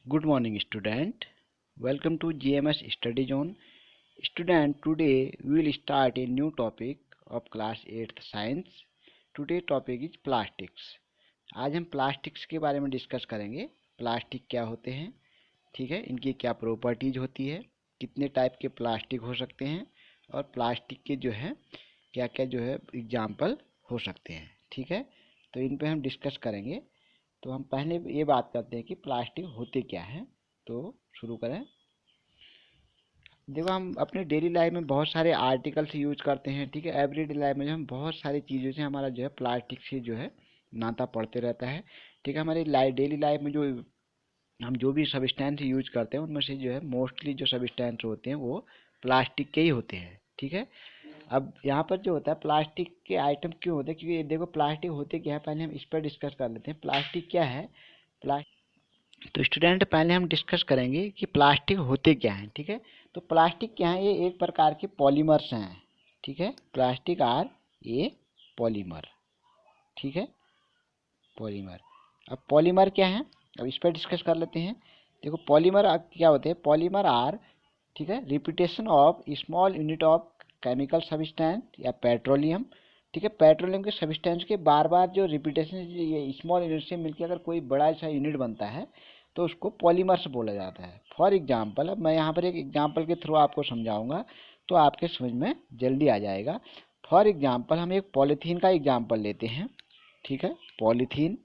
Good morning, student. Welcome to GMS Study Zone. Student, today we will start a new topic of class 8th science. Today topic is plastics. आज हम plastics के बारे में discuss करेंगे। Plastic क्या होते हैं, ठीक है, इनकी क्या प्रॉपर्टीज होती है, कितने टाइप के प्लास्टिक हो सकते हैं और प्लास्टिक के जो है क्या क्या जो है एग्जाम्पल हो सकते हैं, ठीक है। तो इन पे हम डिस्कस करेंगे। तो हम पहले ये बात करते हैं कि प्लास्टिक होते क्या हैं। तो शुरू करें। देखो, हम अपने डेली लाइफ में बहुत सारे आर्टिकल्स यूज करते हैं, ठीक है। एवरीडे लाइफ में जो हम बहुत सारी चीज़ों से हमारा जो है प्लास्टिक से जो है नाता पड़ते रहता है, ठीक है। हमारी डेली लाइफ में जो हम जो भी सब्सटेंस यूज करते हैं उनमें से जो है मोस्टली जो सब्सटेंस होते हैं वो प्लास्टिक के ही होते हैं, ठीक है। अब यहाँ पर जो होता है प्लास्टिक के आइटम क्यों होते हैं, क्योंकि देखो प्लास्टिक होते क्या है, पहले हम इस पर डिस्कस कर लेते हैं। प्लास्टिक क्या है। तो स्टूडेंट, पहले हम डिस्कस करेंगे कि प्लास्टिक होते क्या हैं, ठीक है। तो प्लास्टिक क्या है, ये एक प्रकार के पॉलीमर्स हैं, ठीक है। प्लास्टिक आर ये पॉलीमर, ठीक है, पॉलीमर। अब पॉलीमर क्या है, अब इस पर डिस्कस कर लेते हैं। देखो पॉलीमर क्या होते हैं। पॉलीमर आर, ठीक है, repetition of small unit of chemical substance या पेट्रोलियम, ठीक है। पेट्रोलियम के सब्सटेंस के बार बार जो रिपीटेशन, ये स्मॉल यूनिट से मिलकर अगर कोई बड़ा सा यूनिट बनता है तो उसको पॉलीमर्स बोला जाता है। फॉर एग्जांपल, अब मैं यहाँ पर एक एग्जांपल के थ्रू आपको समझाऊंगा तो आपके समझ में जल्दी आ जाएगा। फॉर एग्जांपल, हम एक पॉलीथीन का एग्जांपल लेते हैं, ठीक है। पॉलीथीन,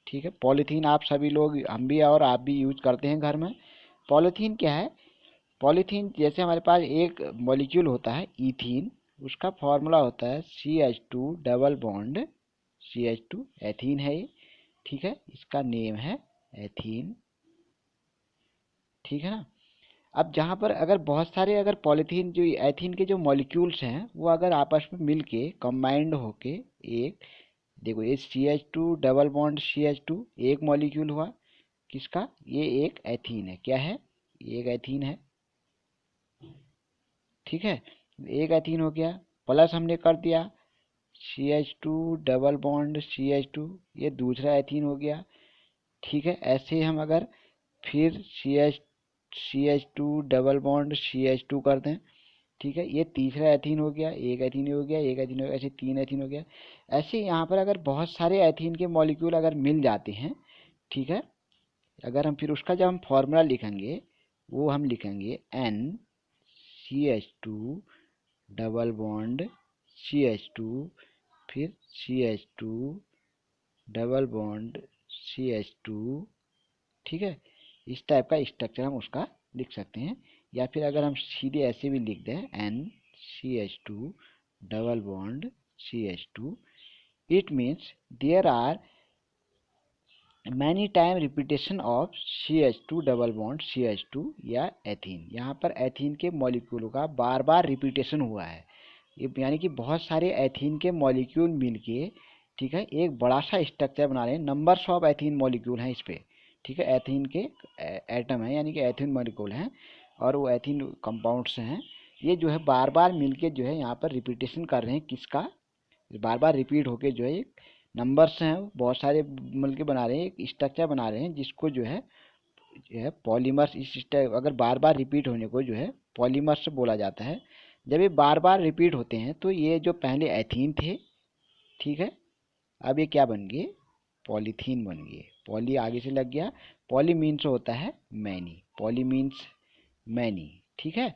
ठीक है। पॉलीथीन आप सभी लोग, हम भी और आप भी यूज करते हैं घर में। पॉलीथीन क्या है। पॉलीथीन जैसे हमारे पास एक मॉलिक्यूल होता है इथीन, उसका फॉर्मूला होता है CH2 double bond CH2, ethene है ये, ठीक है। इसका नेम है एथीन, ठीक है ना। अब जहाँ पर अगर बहुत सारे अगर पॉलीथीन जो एथीन के जो मॉलिक्यूल्स हैं वो अगर आपस में मिल के कंबाइंड होके एक, देखो ये CH2 डबल बॉन्ड CH2 एक मॉलिक्यूल हुआ किसका, ये एक एथीन है। क्या है, ये एक एथीन है, ठीक है। एक एथीन हो गया, प्लस हमने कर दिया CH2 डबल बॉन्ड CH2, ये दूसरा एथीन हो गया, ठीक है। ऐसे हम अगर फिर CH2 डबल बॉन्ड CH2 कर दें, ठीक है, ये तीसरा एथीन हो गया, एक एथीन हो गया, एक एथीन हो गया, ऐसे तीन एथीन हो गया। ऐसे यहाँ पर अगर बहुत सारे एथीन के मॉलिक्यूल अगर मिल जाते हैं, ठीक है, अगर हम फिर उसका जब हम फॉर्मूला लिखेंगे वो हम लिखेंगे NCH2 डबल बॉन्ड CH2, फिर CH2 डबल बॉन्ड CH2, ठीक है। इस टाइप का स्ट्रक्चर हम उसका लिख सकते हैं। या फिर अगर हम सीधे ऐसे भी लिख दें NCH2 double bond CH2, it means there are many time repetition of CH2 double bond CH2 या एथीन। यहाँ पर एथीन के मॉलिक्यूल का बार बार रिपीटेशन हुआ है, ये यानी कि बहुत सारे एथीन के मॉलिक्यूल मिलके, ठीक है, एक बड़ा सा स्ट्रक्चर बना रहे हैं। नंबर्स ऑफ एथीन मॉलिक्यूल हैं इस पे, ठीक है। एथीन के एटम है यानी कि एथीन मॉलिक्यूल हैं और वो एथीन कंपाउंड्स हैं। ये जो है बार बार मिलके जो है यहाँ पर रिपीटेशन कर रहे हैं किसका, बार बार रिपीट होके जो है एक नंबर्स हैं बहुत सारे मिलके बना रहे हैं, एक स्ट्रक्चर बना रहे हैं जिसको जो है पॉलीमर्स। अगर बार बार रिपीट होने को जो है पॉलीमर्स बोला जाता है। जब ये बार बार रिपीट होते हैं तो ये जो पहले एथीन थे, ठीक है, अब ये क्या बन गए, पॉलीथीन बन गए। पॉली आगे से लग गया, पॉली मीन्स होता है मैनी, पॉली मीन्स मैनी, ठीक है।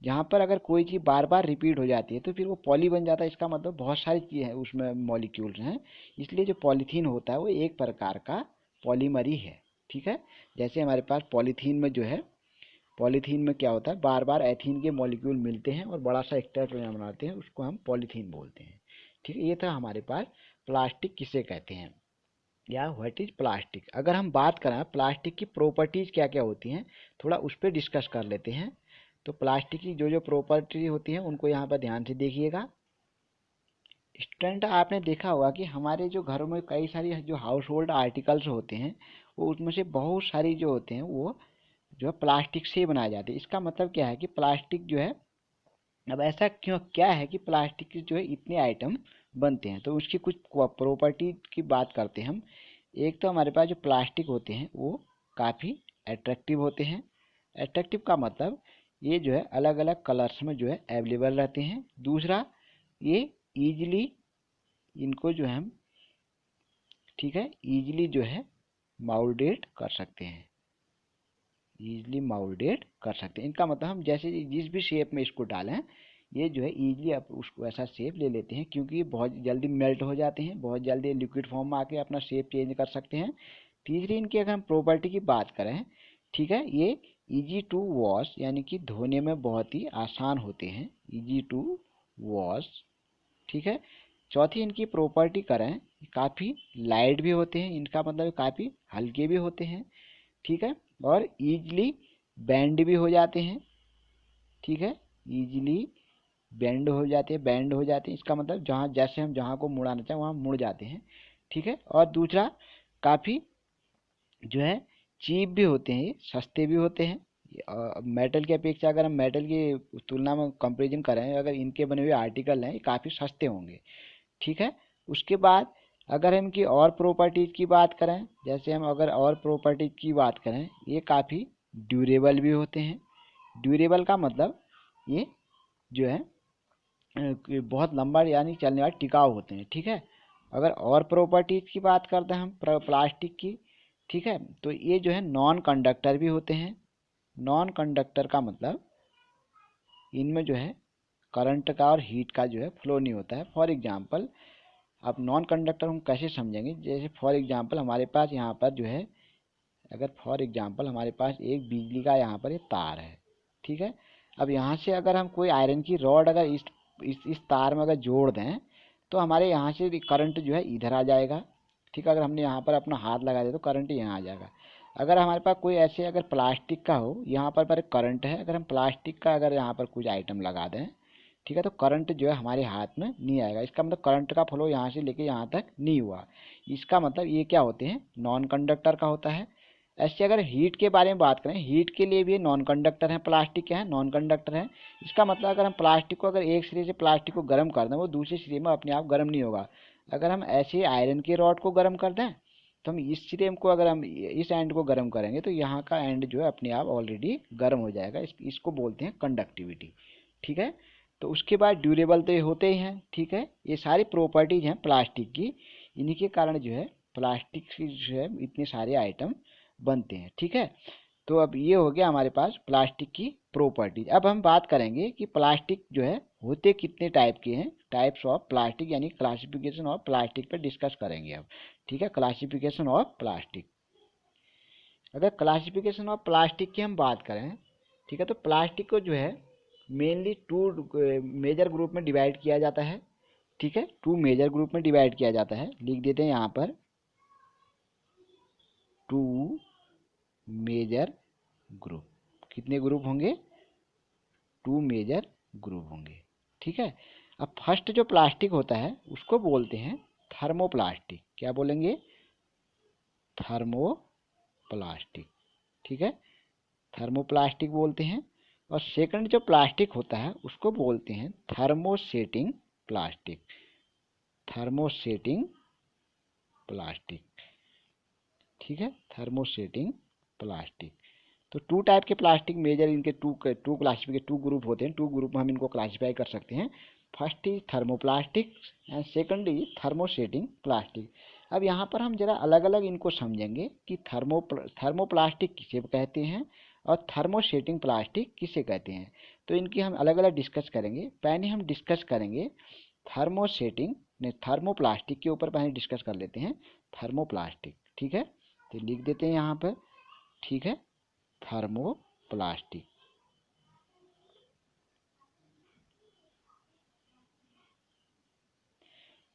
जहाँ पर अगर कोई चीज़ बार बार रिपीट हो जाती है तो फिर वो पॉली बन जाता है, इसका मतलब बहुत सारी चीज़ है उसमें मॉलिक्यूल्स हैं। इसलिए जो पॉलीथीन होता है वो एक प्रकार का पॉलीमर ही है, ठीक है। जैसे हमारे पास पॉलीथीन में जो है, पॉलीथीन में क्या होता है, बार बार एथीन के मॉलिक्यूल मिलते हैं और बड़ा सा स्ट्रक्चर बनाते हैं, उसको हम पॉलीथीन बोलते हैं, ठीक है। ये था हमारे पास प्लास्टिक किसे कहते हैं या व्हाट इज प्लास्टिक। अगर हम बात करें प्लास्टिक की प्रॉपर्टीज क्या क्या होती हैं, थोड़ा उस पर डिस्कस कर लेते हैं। तो प्लास्टिक की जो जो प्रॉपर्टी होती हैं उनको यहाँ पर ध्यान से देखिएगा। स्टूडेंट, आपने देखा होगा कि हमारे जो घरों में कई सारी जो हाउस होल्ड आर्टिकल्स होते हैं वो उसमें से बहुत सारी जो होते हैं वो जो है प्लास्टिक से ही बनाए जाते हैं। इसका मतलब क्या है कि प्लास्टिक जो है, अब ऐसा क्यों क्या है कि प्लास्टिक के जो है इतने आइटम बनते हैं, तो उसकी कुछ प्रॉपर्टी की बात करते हैं हम। एक तो हमारे पास जो प्लास्टिक होते हैं वो काफ़ी एट्रैक्टिव होते हैं। एट्रैक्टिव का मतलब ये जो है अलग अलग कलर्स में जो है अवेलेबल रहते हैं। दूसरा, ये ईजिली इनको जो है हम, ठीक है, ईजिली जो है माउल्डेट कर सकते हैं, ईजिली माउल्डेट कर सकते हैं। इनका मतलब हम जैसे जिस भी शेप में इसको डालें, ये जो है ईजिली आप उसको ऐसा शेप ले लेते हैं, क्योंकि ये बहुत जल्दी मेल्ट हो जाते हैं, बहुत जल्दी लिक्विड फॉर्म में आके अपना शेप चेंज कर सकते हैं। तीसरी, इनकी अगर हम प्रॉपर्टी की बात करें, ठीक है, ये इजी टू वॉश यानी कि धोने में बहुत ही आसान होते हैं, इजी टू वॉश, ठीक है। चौथी इनकी प्रॉपर्टी करें, काफ़ी लाइट भी होते हैं, इनका मतलब काफ़ी हल्के भी होते हैं, ठीक है, और ईजिली बेंड भी हो जाते हैं, ठीक है, ईजिली बेंड हो जाते हैं। इसका मतलब जहाँ जैसे हम जहाँ को मुड़ाना चाहें वहाँ मुड़ जाते हैं, ठीक है। और दूसरा, काफ़ी जो है चीप भी होते हैं, ये सस्ते भी होते हैं। मेटल की अपेक्षा अगर हम मेटल की तुलना में कंपेरिजन करें, अगर इनके बने हुए आर्टिकल हैं, ये काफ़ी सस्ते होंगे, ठीक है। उसके बाद अगर हम इनकी और प्रॉपर्टीज़ की बात करें, जैसे हम अगर और प्रॉपर्टीज़ की बात करें, ये काफ़ी ड्यूरेबल भी होते हैं। ड्यूरेबल का मतलब ये जो है कि बहुत लंबा यानी चलने वाले टिकाऊ होते हैं, ठीक है। अगर और प्रॉपर्टीज़ की बात करते हैं हम प्लास्टिक की, ठीक है, तो ये जो है नॉन कंडक्टर भी होते हैं। नॉन कंडक्टर का मतलब इनमें जो है करंट का और हीट का जो है फ्लो नहीं होता है। फॉर एग्जांपल, अब नॉन कंडक्टर हम कैसे समझेंगे, जैसे फॉर एग्जांपल हमारे पास यहाँ पर जो है, अगर फॉर एग्जांपल हमारे पास एक बिजली का यहाँ पर एक तार है, ठीक है। अब यहाँ से अगर हम कोई आयरन की रॉड अगर इस तार में अगर जोड़ दें, तो हमारे यहाँ से करंट जो है इधर आ जाएगा, ठीक है। अगर हमने यहाँ पर अपना हाथ लगा दिया तो करंट यहाँ आ जाएगा। अगर हमारे पास कोई ऐसे अगर प्लास्टिक का हो, यहाँ पर करंट है, अगर हम प्लास्टिक का अगर यहाँ पर कुछ आइटम लगा दें, ठीक है, तो करंट जो है हमारे हाथ में नहीं आएगा। इसका मतलब करंट का फ्लो यहाँ से लेके यहाँ तक नहीं हुआ। इसका मतलब ये क्या होते हैं, नॉन कंडक्टर का होता है। ऐसे अगर हीट के बारे में बात करें, हीट के लिए भी नॉन कंडक्टर है, प्लास्टिक क्या है, नॉन कंडक्टर है। इसका मतलब अगर हम प्लास्टिक को अगर एक सिरे से प्लास्टिक को गर्म कर दें, वो दूसरे सिरे में अपने आप गर्म नहीं होगा। अगर हम ऐसे आयरन के रॉड को गर्म कर दें, तो हम इस सिरे को अगर हम इस एंड को गर्म करेंगे, तो यहाँ का एंड जो है अपने आप ऑलरेडी गर्म हो जाएगा। इसको बोलते हैं कंडक्टिविटी, ठीक है। तो उसके बाद ड्यूरेबल तो ये होते ही हैं, ठीक है। ये सारी प्रॉपर्टीज हैं प्लास्टिक की, इन्हीं के कारण जो है प्लास्टिक की जो है इतने सारे आइटम बनते हैं, ठीक है। तो अब ये हो गया हमारे पास प्लास्टिक की प्रॉपर्टीज। अब हम बात करेंगे कि प्लास्टिक जो है होते कितने टाइप के हैं, टाइप्स ऑफ प्लास्टिक यानी क्लासिफिकेशन ऑफ प्लास्टिक पर डिस्कस करेंगे अब, ठीक है। क्लासिफिकेशन ऑफ प्लास्टिक, अगर क्लासिफिकेशन ऑफ प्लास्टिक की हम बात करें, ठीक है, तो प्लास्टिक को जो है मेनली टू मेजर ग्रुप में डिवाइड किया जाता है, ठीक है। टू मेजर ग्रुप में डिवाइड किया जाता है, लिख देते हैं यहाँ पर, टू मेजर ग्रुप। कितने ग्रुप होंगे, टू मेजर ग्रुप होंगे, ठीक है। अब फर्स्ट जो प्लास्टिक होता है उसको बोलते हैं थर्मोप्लास्टिक। क्या बोलेंगे, थर्मोप्लास्टिक, ठीक है, थर्मोप्लास्टिक बोलते हैं। और सेकंड जो प्लास्टिक होता है उसको बोलते हैं थर्मोसेटिंग प्लास्टिक, थर्मोसेटिंग प्लास्टिक, ठीक है, थर्मोसेटिंग प्लास्टिक। तो टू टाइप के प्लास्टिक मेजर इनके टू क्लासिफिक टू ग्रुप होते हैं, टू ग्रुप में हम इनको क्लासिफाई कर सकते हैं। First is thermoplastic and second is thermosetting plastic. अब यहाँ पर हम जरा अलग अलग इनको समझेंगे कि थर्मोप्लास्टिक किसे कहते हैं और थर्मोसेटिंग प्लास्टिक किसे कहते हैं। तो इनकी हम अलग अलग डिस्कस करेंगे। पहले हम डिस्कस करेंगे थर्मोसेटिंग ने थर्मोप्लास्टिक के ऊपर पहले डिस्कस कर लेते हैं थर्मोप्लास्टिक, ठीक है। तो लिख देते हैं यहाँ पर, ठीक है, थर्मोप्लास्टिक।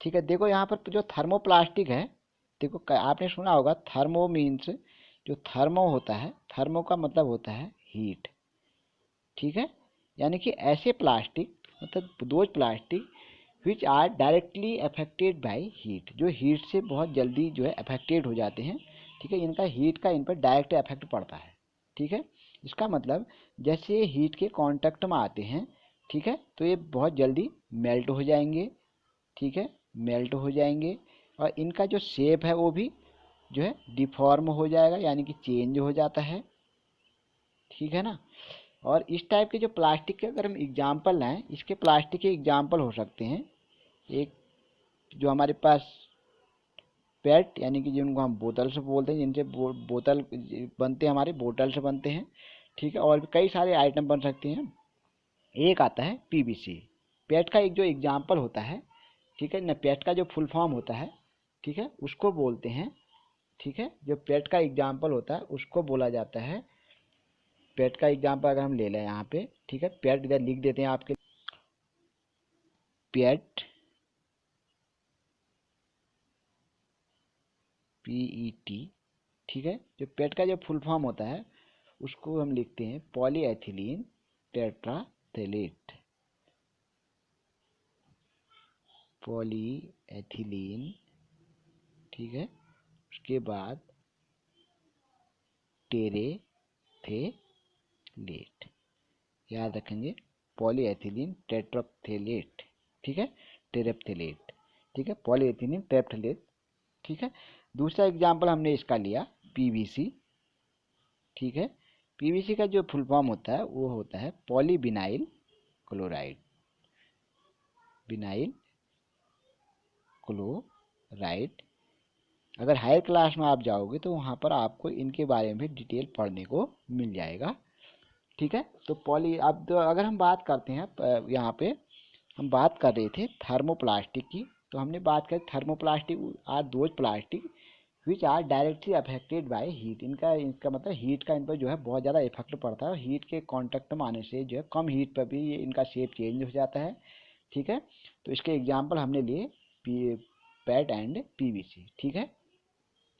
ठीक है, देखो यहाँ पर जो थर्मोप्लास्टिक है, देखो आपने सुना होगा थर्मो मीन्स, जो थर्मो होता है, थर्मो का मतलब होता है हीट, ठीक है। यानी कि ऐसे प्लास्टिक, मतलब those plastic which are directly affected by heat, जो हीट से बहुत जल्दी जो है अफेक्टेड हो जाते हैं, ठीक है। इनका हीट का इन पर डायरेक्ट इफेक्ट पड़ता है, ठीक है। इसका मतलब जैसे ये हीट के कांटेक्ट में आते हैं, ठीक है, तो ये बहुत जल्दी मेल्ट हो जाएंगे, ठीक है, मेल्ट हो जाएंगे। और इनका जो शेप है वो भी जो है डिफॉर्म हो जाएगा, यानी कि चेंज हो जाता है, ठीक है ना। और इस टाइप के जो प्लास्टिक के अगर हम एग्जाम्पल लाएँ, इसके प्लास्टिक के एग्जाम्पल हो सकते हैं, एक जो हमारे पास पेट यानी कि जिनको हम बोतल से बोलते हैं, जिनसे बोतल बनते हैं, हमारे बोतल से बनते हैं, ठीक है। और भी कई सारे आइटम बन सकते हैं। एक आता है पीवीसी, पेट का एक जो एग्जाम्पल होता है, ठीक है ना, पेट का जो फुल फॉर्म होता है, ठीक है, उसको बोलते हैं, ठीक है। जो पेट का एग्जाम्पल होता है उसको बोला जाता है, पेट का एग्जाम्पल अगर हम ले लें यहाँ पे, ठीक है, पेट इधर लिख देते हैं आपके, पेट PET, ठीक है। जो पेट का जो फुल फॉर्म होता है उसको हम लिखते हैं पॉलीएथिलीन टेट्राथेलेट, पॉलीएथिलीन, ठीक है। उसके बाद टेरेथेलेट, याद रखेंगे, पॉलीएथिलीन टेट्राथेलेट, ठीक है, टेरेप्थेलेट, ठीक है, पॉलीएथिलीन टेरेप्थेलेट, ठीक है। दूसरा एग्जाम्पल हमने इसका लिया पीवीसी, ठीक है। पीवीसी का जो फुल फॉर्म होता है वो होता है पॉलीविनाइल क्लोराइड, विनाइल क्लोराइड। अगर हायर क्लास में आप जाओगे तो वहाँ पर आपको इनके बारे में भी डिटेल पढ़ने को मिल जाएगा, ठीक है। तो अब तो अगर हम बात करते हैं, यहाँ पे हम बात कर रहे थे थर्मोप्लास्टिक की, तो हमने बात करी thermoplastic are those plastic which are directly affected by heat. इनका मतलब हीट का इन पर जो है बहुत ज़्यादा इफेक्ट पड़ता है, और हीट के कांटेक्ट में आने से जो है कम हीट पर भी इनका शेप चेंज हो जाता है, ठीक है। तो इसके एग्जाम्पल हमने लिए पेट एंड पीवीसी, ठीक है।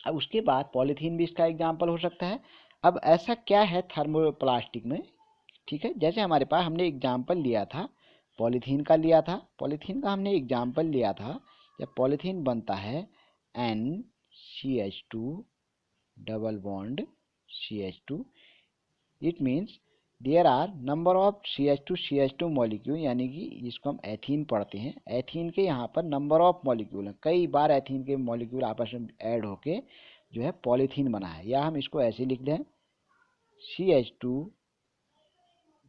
अब उसके बाद पॉलीथीन भी इसका एग्जाम्पल हो सकता है। अब ऐसा क्या है थर्मोप्लास्टिक में, ठीक है, जैसे हमारे पास हमने एग्जाम्पल लिया था पॉलीथीन का, लिया था पॉलीथीन का हमने एग्जाम्पल लिया था, जब पॉलीथीन बनता है NCH2 double bond CH2, it means there are number of CH2 molecule, यानी कि जिसको हम एथीन पढ़ते हैं, एथीन के यहाँ पर नंबर ऑफ मॉलिक्यूल हैं, कई बार एथीन के मॉलिक्यूल आपस में ऐड होके जो है पॉलीथीन बना है। या हम इसको ऐसे लिख दें CH2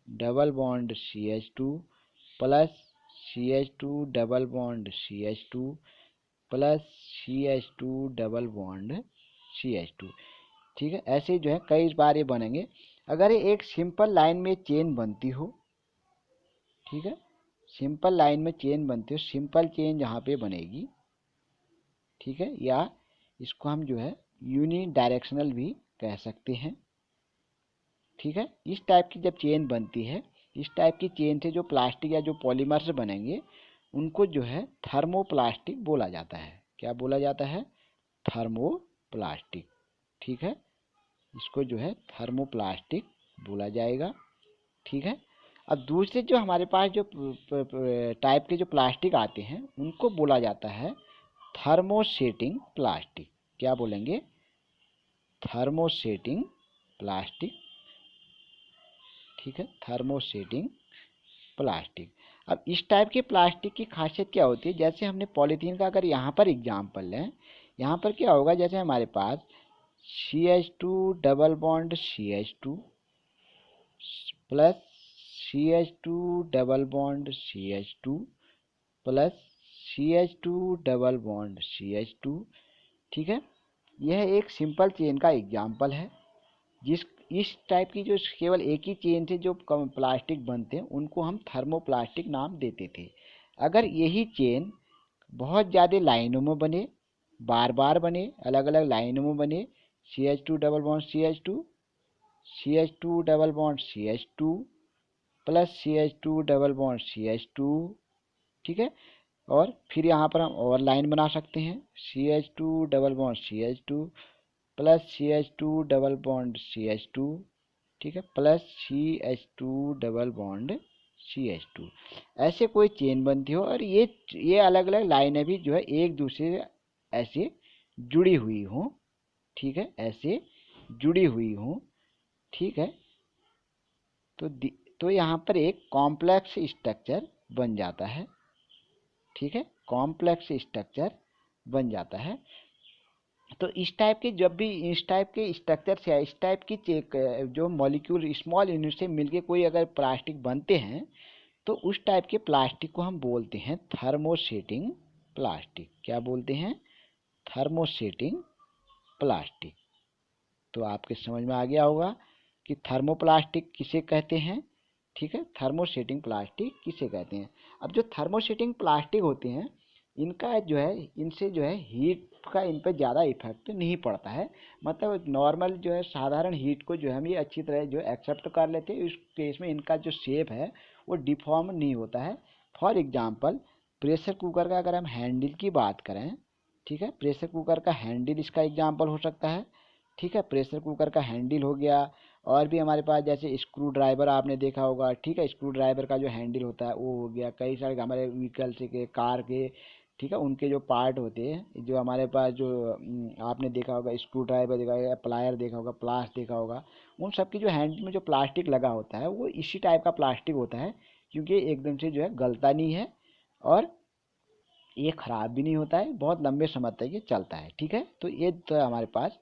double bond CH2 plus CH2 double bond CH2 plus CH2 double bond CH2, ठीक है। ऐसे जो है कई बार ये बनेंगे। अगर ये एक सिंपल लाइन में चेन बनती हो, ठीक है, सिंपल लाइन में चेन बनती हो, सिंपल चेन जहाँ पे बनेगी, ठीक है, या इसको हम जो है यूनि डायरेक्शनल भी कह सकते हैं, ठीक है। इस टाइप की जब चेन बनती है, इस टाइप की चेन से जो प्लास्टिक या जो पॉलीमर्स बनेंगे उनको जो है थर्मोप्लास्टिक बोला जाता है। क्या बोला जाता है? थर्मोप्लास्टिक, ठीक है। इसको जो है थर्मोप्लास्टिक बोला जाएगा, ठीक है। अब दूसरे जो हमारे पास जो टाइप के जो प्लास्टिक आते हैं उनको बोला जाता है थर्मोसेटिंग प्लास्टिक। क्या बोलेंगे? थर्मोसेटिंग प्लास्टिक, ठीक है, थर्मोसेटिंग प्लास्टिक। अब इस टाइप के प्लास्टिक की खासियत क्या होती है? जैसे हमने पॉलीथीन का अगर यहाँ पर एग्जाम्पल लें, यहाँ पर क्या होगा, जैसे हमारे पास CH2 double bond CH2 plus CH2 double bond CH2 plus CH2 double bond CH2, ठीक है। यह एक सिंपल चेन का एग्जाम्पल है। जिस इस टाइप की जो केवल एक ही चेन से जो प्लास्टिक बनते हैं उनको हम थर्मोप्लास्टिक नाम देते थे। अगर यही चेन बहुत ज़्यादा लाइनों में बने, बार बार बने, अलग अलग लाइनों में बने, CH2 double bond CH2, CH2 double bond CH2 plus CH2 double bond CH2, ठीक है। और फिर यहाँ पर हम और लाइन बना सकते हैं, CH2 double bond CH2 plus CH2 double bond CH2, ठीक है, plus CH2 double bond CH2। ऐसे कोई चेन बनती हो और ये अलग अलग लाइनें भी जो है एक दूसरे से ऐसे जुड़ी हुई हों, ठीक है, ऐसे जुड़ी हुई हों, ठीक है। तो तो यहाँ पर एक कॉम्प्लेक्स स्ट्रक्चर बन जाता है, ठीक है, कॉम्प्लेक्स स्ट्रक्चर बन जाता है। तो इस टाइप के जब भी इस टाइप के स्ट्रक्चर से इस टाइप की जो मॉलिक्यूल स्मॉल यूनिट से मिलके कोई अगर प्लास्टिक बनते हैं तो उस टाइप के प्लास्टिक को हम बोलते हैं थर्मोसेटिंग प्लास्टिक। क्या बोलते हैं? Thermosetting plastic. तो आपके समझ में आ गया होगा कि थर्मोप्लास्टिक किसे कहते हैं। ठीक है, थर्मोसेटिंग प्लास्टिक किसे कहते हैं। अब जो थर्मोसेटिंग प्लास्टिक होते हैं इनका जो है इनसे जो है हीट का इन पर ज़्यादा इफेक्ट नहीं पड़ता है। मतलब नॉर्मल जो है साधारण हीट को जो है हम ये अच्छी तरह जो एक्सेप्ट कर लेते हैं। इस केस में इनका जो शेप है वो डिफॉर्म नहीं होता है। फॉर एग्जांपल प्रेशर कुकर का अगर हम हैंडल की बात करें, ठीक है, प्रेशर कुकर का हैंडल इसका एग्जांपल हो सकता है। ठीक है, प्रेशर कुकर का हैंडल हो गया। और भी हमारे पास जैसे स्क्रू ड्राइवर आपने देखा होगा। ठीक है, स्क्रू ड्राइवर का जो हैंडल होता है वो हो गया। कई सारे हमारे व्हीकल से के कार के, ठीक है, उनके जो पार्ट होते हैं जो हमारे पास जो आपने देखा होगा स्क्रू ड्राइवर देखा होगा, प्लायर देखा होगा, प्लास देखा होगा। उन सब की जो हैंडल में जो प्लास्टिक लगा होता है वो इसी टाइप का प्लास्टिक होता है, क्योंकि एकदम से जो है गलता नहीं है और ये ख़राब भी नहीं होता है, बहुत लंबे समय तक ये चलता है। ठीक है, तो ये तो है हमारे पास।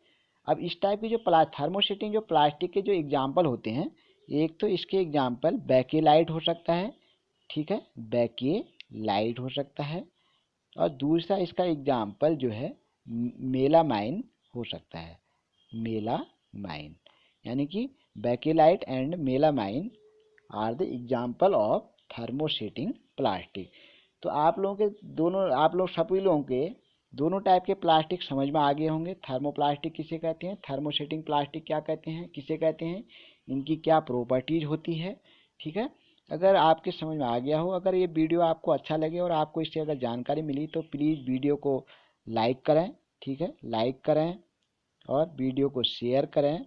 अब इस टाइप की जो थर्मोसेटिंग जो प्लास्टिक के जो एग्जाम्पल होते हैं, एक तो इसके एग्जाम्पल बैकेलाइट हो सकता है। ठीक है, बैकेलाइट हो सकता है। और दूसरा इसका एग्जाम्पल जो है मेलामाइन हो सकता है। मेलामाइन, यानी कि bakelite and melamine are the example of thermosetting plastic. तो आप लोग सभी लोगों के दोनों टाइप के प्लास्टिक समझ में आ गए होंगे। थर्मोप्लास्टिक किसे कहते हैं, थर्मोसेटिंग प्लास्टिक क्या कहते हैं, किसे कहते हैं, इनकी क्या प्रॉपर्टीज होती है। ठीक है, अगर आपके समझ में आ गया हो, अगर ये वीडियो आपको अच्छा लगे और आपको इससे अगर जानकारी मिली तो प्लीज़ वीडियो को लाइक करें। ठीक है, लाइक करें और वीडियो को शेयर करें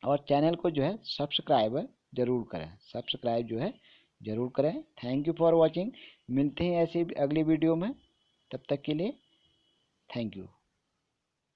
और चैनल को जो है सब्सक्राइब ज़रूर करें, सब्सक्राइब जो है ज़रूर करें। Thank you for watching. मिलते हैं ऐसे अगली वीडियो में, तब तक के लिए थैंक यू।